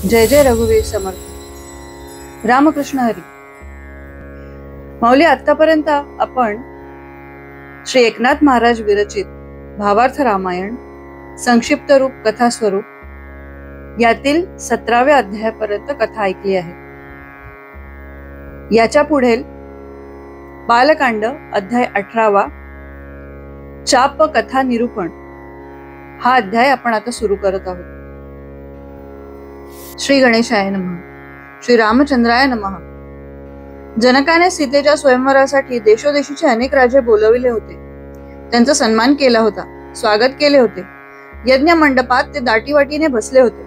जय जय रघुवीर समर्थ. रामकृष्ण हरी. माऊली, आतापर्यंत आपण श्री एकनाथ महाराज विरचित भावार्थ रामायण संक्षिप्त रूप कथा स्वरूप यातील 17व्या अध्यायापर्यंत कथा ऐकली आहे. याच्या पुढील बालकांड अध्याय 18वा चाप कथा निरूपण हा अध्याय आपण आता सुरू करत आहोत. श्री गणेशाय नमः. श्री रामचंद्राय नमः. जनकाने सीतेच्या स्वयंवरासाठी देशोदेशीचे अनेक राजे बोलविले होते. त्यांचा सन्मान केला होता, स्वागत केले होते. यज्ञ मंडपात ते दाटीवाटीने बसले होते.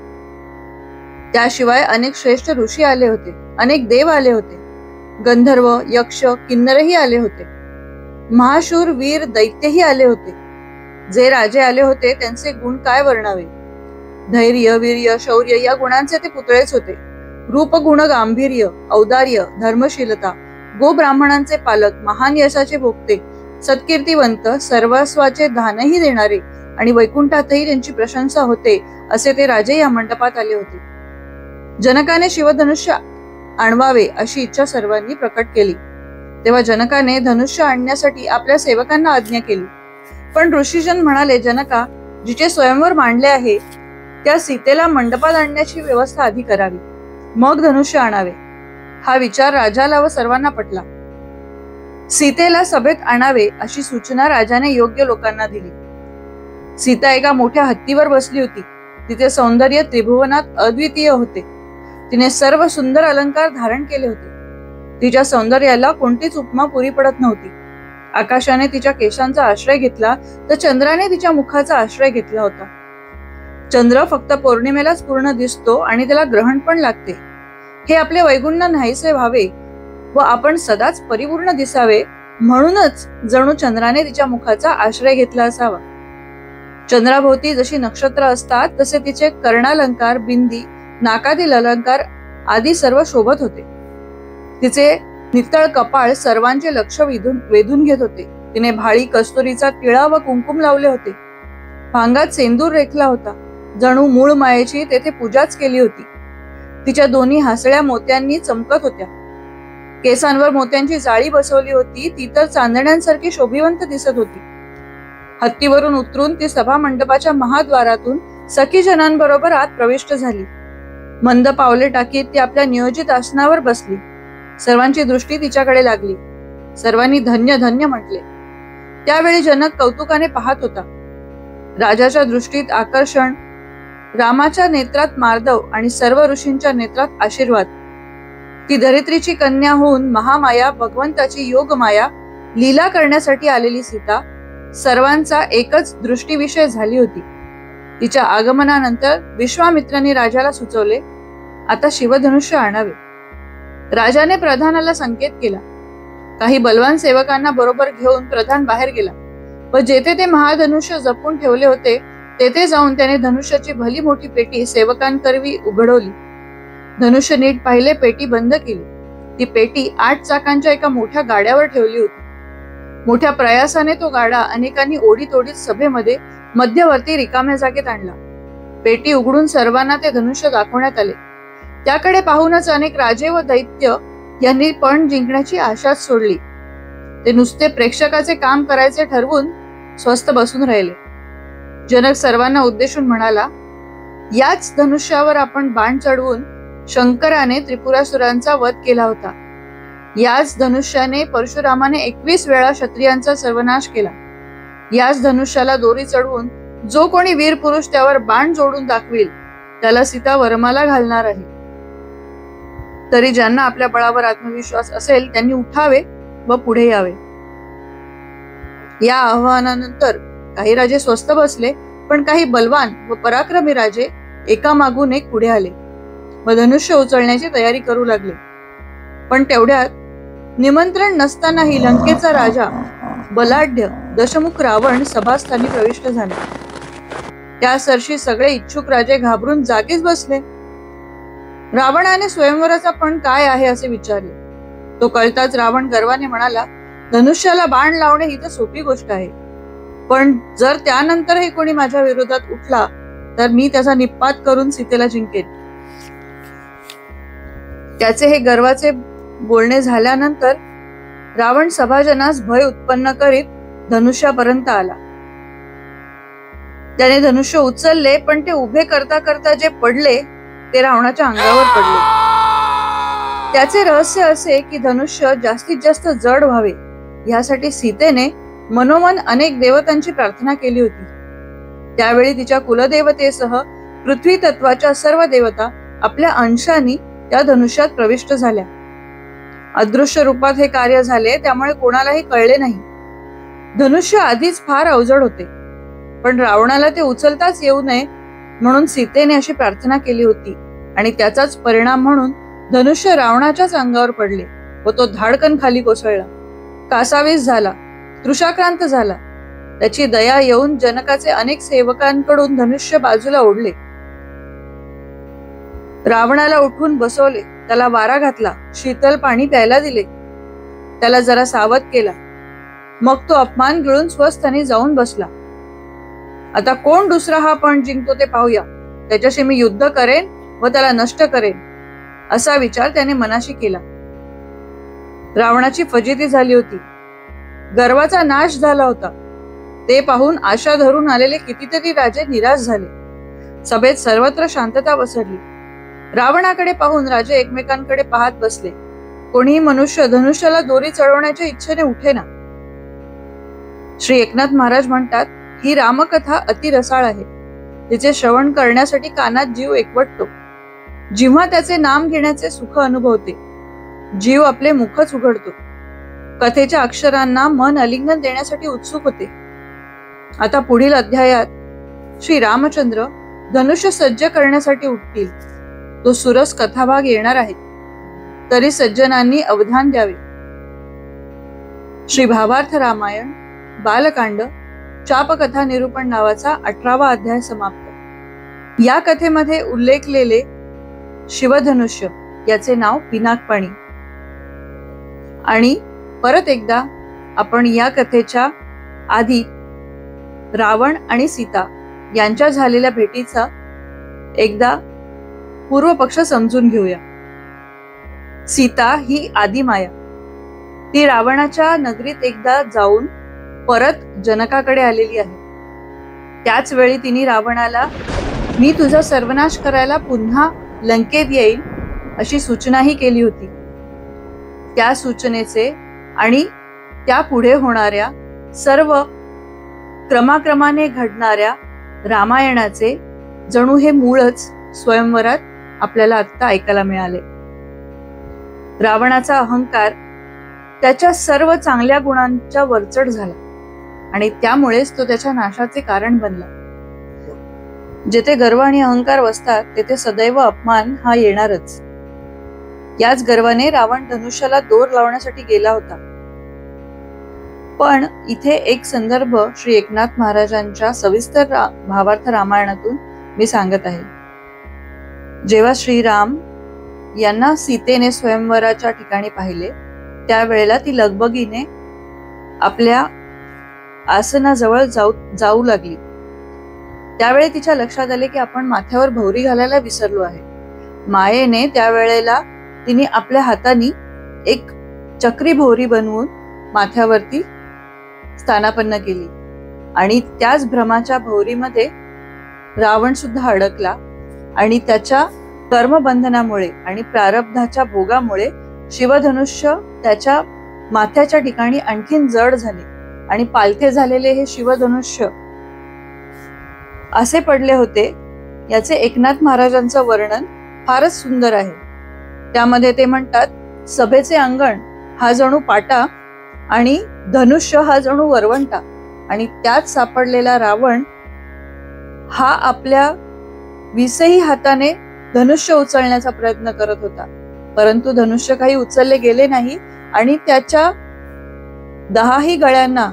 त्याशिवाय अनेक श्रेष्ठ ऋषी आले होते, अनेक देव आले होते, गंधर्व यक्ष किन्नरही आले होते, महाशूर वीर दैत्यही आले होते. जे राजे आले होते त्यांचे गुण काय वर्णावे. धैर्य वीर्य शौर्य या गुणांचे ते पुतळेच होते. रूप गुण गांभीर्य औदार्य धर्मशीलता गो ब्राह्मणांचे पालक महान यशाचे भोगते सत्कीर्तिवंत सर्वस्वाचे दानही देणारे आणि वैकुंठातही त्यांची प्रशंसा होते असे ते राजे या मंडपात आले होते. जनकाने शिवधनुष्य आणवावे अशी इच्छा सर्वांनी प्रकट केली. तेव्हा जनकाने धनुष्य आणण्यासाठी आपल्या सेवकांना आज्ञा केली. पण ऋषीजन म्हणाले, जनका, जिचे स्वयंवर मांडले आहे त्या सीतेला मंडपात आणण्याची व्यवस्था आधी करावी, मग धनुष्य आणावे. हा विचार राजाला व सर्वांना पटला. सीतेला सभेत आणावे अशी सूचना राजाने योग्य लोकांना दिली. सीता एका मोठ्या हत्तीवर बसली होती. तिचे सौंदर्य त्रिभुवनात अद्वितीय होते. तिने सर्व सुंदर अलंकार धारण केले होते. तिच्या सौंदर्याला कोणतीच उपमा पुरी पडत नव्हती. आकाशाने तिच्या केशांचा आश्रय घेतला तर चंद्राने तिच्या मुखाचा आश्रय घेतला होता. चंद्र फक्त पौर्णिमेलाच पूर्ण दिसतो आणि त्याला ग्रहण पण लागते. हे आपले वैगुण्य नाहीसे व्हावे व आपण सदाच परिपूर्ण दिसावे म्हणूनच जणू चंद्राने तिच्या मुखाचा आश्रय घेतला असावा. चंद्राभोवती जशी नक्षत्र असतात तसे तिचे कर्णालंकार बिंदी नाकातील अलंकार आदी सर्व शोभत होते. तिचे नितळ कपाळ सर्वांचे लक्ष वेधून घेत होते. तिने भाळी कस्तुरीचा टिळा व कुंकुम लावले होते. भांगात सेंदूर रेखला होता. जणू मूळ मायेची तेथे पूजाच केली होती. तिच्या दोन्ही हासळ्या मोत्यांनी चमकत होत्या. केसांवर मोत्यांची जाळी बसवली होती. ती तर चांदण्यांसारखी शोभिवंत दिसत होती. हत्तीवरून उतरून ती सभा मंडपाच्या महाद्वारातून सखी जनांबरोबर आत प्रविष्ट झाली. मंद पावले टाकीत ती आपल्या नियोजित आसनावर बसली. सर्वांची दृष्टी तिच्याकडे लागली. सर्वांनी धन्य धन्य म्हटले. त्यावेळी जनक कौतुकाने पाहत होता. राजाच्या दृष्टीत आकर्षण, रामाच्या नेत्रात मार्दव आणि सर्व ऋषींच्या नेत्रात आशीर्वाद. ती धरित्रीची कन्या होऊन महामाया भगवंताची योगमाया लीला करण्यासाठी आलेली सीता सर्वांचा एकच दृष्टीविषय झाली होती. तिच्या आगमनानंतर विश्वामित्रांनी राजाला सुचवले, आता शिवधनुष्य आणावे. राजाने प्रधानाला संकेत केला. काही बलवान सेवकांना बरोबर घेऊन प्रधान बाहेर गेला व जेथे ते महाधनुष्य जपून ठेवले होते तेथे जाऊन त्याने धनुष्याची भली मोठी पेटी सेवकांकरवी उघडवली. धनुष्य नीट पाहिले, पेटी बंद केली. ती पेटी 8 चाकांच्या एका मोठ्या गाड्यावर ठेवली होती. मोठ्या प्रयासाने तो गाडा अनेकांनी ओढीत ओढीत सभेमध्ये मध्यवर्ती रिकाम्या जागेत आणला. पेटी उघडून सर्वांना ते धनुष्य दाखवण्यात आले. त्याकडे पाहूनच अनेक राजे व दैत्य यांनी पण जिंकण्याची आशाच सोडली. ते नुसते प्रेक्षकाचे काम करायचे ठरवून स्वस्थ बसून राहिले. जनक सर्वांना उद्देशून म्हणाला, याच धनुष्यावर आपण बाण चढवून शंकराने त्रिपुरासुरांचा वध केला होता. याच धनुष्याने परशुरामाने 21 वेळा क्षत्रियांचा सर्वनाश केला. याच धनुष्याला दोरी चढवून जो कोणी वीर पुरुष त्यावर बाण जोडून दाखविल त्याला सीता वरमाला घालणार आहे. तरी ज्यांना आपल्या बळावर आत्मविश्वास असेल त्यांनी उठावे व पुढे यावे. या आव्हानानंतर काही राजे स्वस्थ बसले, पण काही बलवान व पराक्रमी राजे एकामागून एक पुढे आले व धनुष्य उचलण्याची तयारी करू लागले. पण तेवढ्यात निमंत्रण नसतानाही लंकेचा राजा बलाढ्य दशमुख रावण सभास्थानी प्रविष्ट झाला. त्या सरशी सगळे इच्छुक राजे घाबरून जागीच बसले. रावणाने स्वयंवराचा पण काय आहे असे विचारले. तो कळताच रावण गर्वाने म्हणाला, धनुष्याला बाण लावणे ही तर सोपी गोष्ट आहे, पण जर त्यानंतरही कोणी माझ्या विरोधात उठला तर मी त्याचा निपात करून सीतेला जिंकेन. त्याचे हे गर्वाचे बोलणे झाल्यानंतर रावण सभाजनास भय उत्पन्न करीत धनुष्यापर्यंत आला. त्याने धनुष्य उचलले, पण ते उभे करता करता जे पडले ते रावणाच्या अंगावर पडले. त्याचे रहस्य असे की धनुष्य जास्तीत जास्त जड व्हावे यासाठी सीतेने मनोमन अनेक देवतांची प्रार्थना केली होती. त्यावेळी तिच्या कुलदेवतेसह पृथ्वी तत्वाच्या सर्व देवता आपल्या अंशांनी त्या धनुष्यात प्रविष्ट झाल्या. अदृश्य रूपात हे कार्य झाले, त्यामुळे कोणालाही कळले नाही. धनुष्य आधीच फार अवजड होते, पण रावणाला ते उचलताच येऊ नये म्हणून सीतेने अशी प्रार्थना केली होती, आणि त्याचाच परिणाम म्हणून धनुष्य रावणाच्याच अंगावर पडले व तो धाडकन खाली कोसळला. कासावीस झाला, तृषाक्रांत झाला. त्याची दया येऊन जनकाचे अनेक सेवकांकडून धनुष्य बाजूला ओढले. रावणाला उठून बसवले, त्याला वारा घातला, शीतल पाणी प्यायला दिले, त्याला जरा सावध केला. मग तो अपमान गिळून स्वस्थानी जाऊन बसला. आता कोण दुसरा हा पण जिंकतो ते पाहूया. त्याच्याशी मी युद्ध करेन व त्याला नष्ट करेन असा विचार त्याने मनाशी केला. रावणाची फजिती झाली होती. गर्वाचा नाश झाला होता. ते पाहून आशा धरून आलेले कितीतरी राजे निराश झाले. सभेत सर्वत्र शांतता पसरली. रावणाकडे पाहून राजे एकमेकांकडे पाहत बसले. कोणीही मनुष्य धनुष्याला दोरी चढवण्याच्या इच्छेने उठेना. श्री एकनाथ महाराज म्हणतात, ही रामकथा अति रसाळ आहे. तिचे श्रवण करण्यासाठी कानात जीव एकवटतो. जेव्हा त्याचे नाम घेण्याचे सुख अनुभवते, जीव आपले मुखच उघडतो. कथेच्या अक्षरांना मन आलिंगन देण्यासाठी उत्सुक होते. आता पुढील अध्यायात श्री रामचंद्र धनुष्य सज्ज करण्यासाठी उठतील. तो सुरस कथाभाग येणार आहे, तरी सज्जनांनी अवधान द्यावे. श्री भावार्थ रामायण बालकांड चापकथा निरूपण नावाचा 18वा अध्याय समाप्त. या कथेमध्ये उल्लेखलेले शिवधनुष्य याचे नाव पिनाकपाणी. आणि परत एकदा आपण या कथेच्या आधी रावण आणि सीता यांच्या झालेल्या भेटीचा एकदा पूर्व पक्ष समजून घेऊया. सीता ही आदिमाया. ती रावणाच्या नगरीत एकदा जाऊन परत जनकाकडे आलेली आहे. त्याच वेळी तिने रावणाला मी तुझा सर्वनाश करायला पुन्हा लंकेत येईल अशी सूचनाही केली होती. त्या सूचनेचे आणि त्या पुढे होणाऱ्या सर्व क्रमाक्रमाने घडणाऱ्या रामायणाचे जणू हे मूळच स्वयंवरात आपल्याला आत्ता ऐकायला मिळाले. रावणाचा अहंकार त्याच्या सर्व चांगल्या गुणांच्या वरचढ झाला आणि त्यामुळेच तो त्याच्या नाशाचे कारण बनला. जेथे गर्व आणि अहंकार वसतात तेथे सदैव अपमान हा येणारच. याच गर्वाने रावण धनुष्याला दोर लावण्यासाठी गेला होता. पण इथे एक संदर्भ श्री एकनाथ महाराजांच्या सविस्तर भावार्थ रामायणातून मी सांगत आहे. जेव्हा श्रीराम यांना सीतेने स्वयंवराच्या ठिकाणी पाहिले, त्यावेळेला ती लगबगीने आपल्या आसनाजवळ जाऊ लागली. त्यावेळी तिच्या लक्षात आले की आपण माथ्यावर भौरी घालायला विसरलो आहे. मायेने त्यावेळेला तिने आपल्या हाताने एक चक्री भौरी बनवून माथ्यावरती स्थानापन्न केली आणि त्याच भ्रमाच्या भौरीमध्ये रावण सुद्धा अडकला आणि त्याच्या कर्मबंधनामुळे आणि प्रारब्धाच्या भोगामुळे शिवधनुष्य त्याच्या माथ्याच्या ठिकाणी आणखीन जड झाले आणि पालथे झालेले हे शिवधनुष्य असे पडले होते. याचे एकनाथ महाराजांचं वर्णन फारच सुंदर आहे. त्यामध्ये ते म्हणतात, सभेचे अंगण हा जणू पाटा आणि धनुष्य हा जणू वरवंटा आणि त्यात सापडलेला रावण हा आपल्या 20ही हाताने धनुष्य उचलण्याचा प्रयत्न करत होता, परंतु धनुष्य काही उचलले गेले नाही आणि त्याच्या 10ही गळ्यांना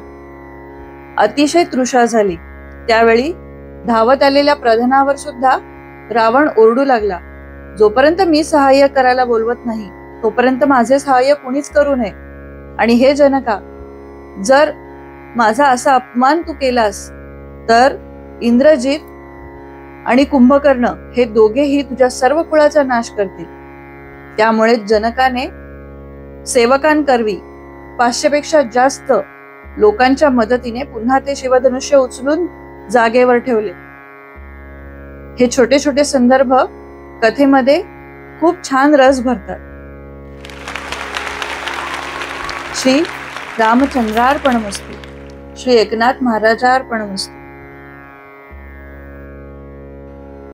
अतिशय तृषा झाली. त्यावेळी धावत आलेल्या प्रधानावर सुद्धा रावण ओरडू लागला, जोपर्यंत मी सहाय्य करायला बोलवत नाही तोपर्यंत माझे सहाय्य कुणीच करू नये. आणि हे जनका, जर माझा असा अपमान तू केलास तर इंद्रजित आणि कुंभकर्ण हे दोघेही तुझ्या सर्व कुळाचा नाश करतील. त्यामुळे जनकाने सेवकांकरवी 500 पेक्षा जास्त लोकांच्या मदतीने पुन्हा ते शिवधनुष्य उचलून जागेवर ठेवले. हे छोटे छोटे संदर्भ कथेमध्ये खूप छान रस भरतात. श्री रामचंद्रार्पणमस्तु. श्री एकनाथ महाराजार्पणमस्तु.